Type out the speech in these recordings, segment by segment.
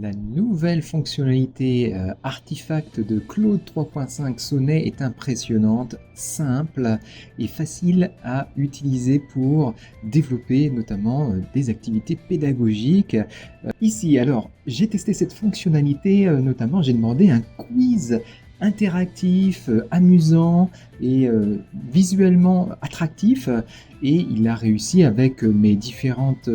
La nouvelle fonctionnalité Artefact de Claude 3.5 Sonnet est impressionnante, simple et facile à utiliser pour développer notamment des activités pédagogiques. Ici, alors, j'ai testé cette fonctionnalité, notamment j'ai demandé un quiz interactif, amusant et visuellement attractif, et il a réussi avec mes différentes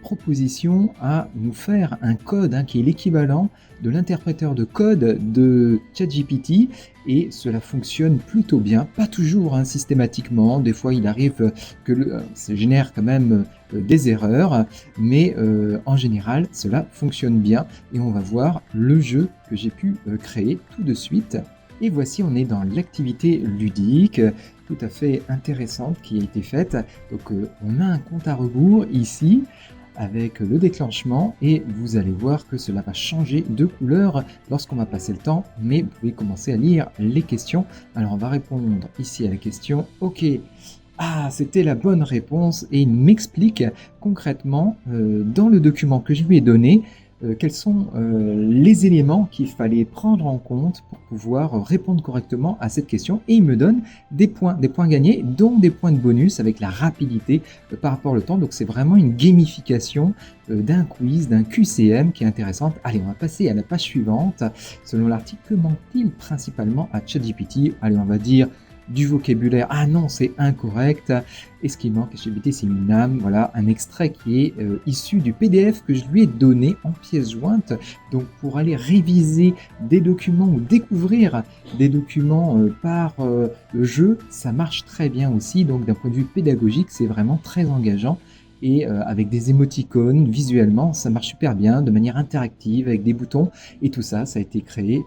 proposition à nous faire un code qui est l'équivalent de l'interpréteur de code de ChatGPT, et cela fonctionne plutôt bien, pas toujours systématiquement, des fois il arrive que ça génère quand même des erreurs, mais en général cela fonctionne bien, et on va voir le jeu que j'ai pu créer tout de suite. Et voici, on est dans l'activité ludique tout à fait intéressante qui a été faite. Donc on a un compte à rebours ici avec le déclenchement, et vous allez voir que cela va changer de couleur lorsqu'on va passer le temps, mais vous pouvez commencer à lire les questions. Alors on va répondre ici à la question. Ok, c'était la bonne réponse, et il m'explique concrètement dans le document que je lui ai donné quels sont les éléments qu'il fallait prendre en compte pour pouvoir répondre correctement à cette question, et il me donne des points gagnés, dont des points de bonus avec la rapidité par rapport au temps. Donc c'est vraiment une gamification d'un quiz, d'un QCM qui est intéressante. Allez, on va passer à la page suivante. Selon l'article, que manque-t-il principalement à ChatGPT? Allez, on va dire du vocabulaire. Ah non, c'est incorrect. Et ce qui manque à ChatGPT, c'est une âme. Voilà, un extrait qui est issu du PDF que je lui ai donné en pièce jointe. Donc pour aller réviser des documents ou découvrir des documents par le jeu, ça marche très bien aussi. Donc d'un point de vue pédagogique, c'est vraiment très engageant. Et avec des émoticônes, visuellement, ça marche super bien, de manière interactive, avec des boutons. Et tout ça, ça a été créé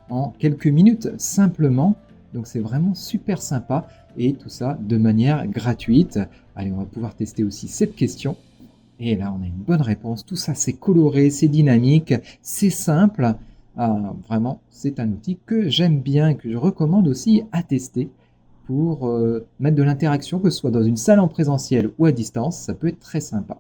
en quelques minutes, simplement. Donc c'est vraiment super sympa, et tout ça de manière gratuite. Allez, on va pouvoir tester aussi cette question. Et là, on a une bonne réponse. Tout ça, c'est coloré, c'est dynamique, c'est simple. Vraiment, c'est un outil que j'aime bien et que je recommande aussi à tester pour mettre de l'interaction, que ce soit dans une salle en présentiel ou à distance. Ça peut être très sympa.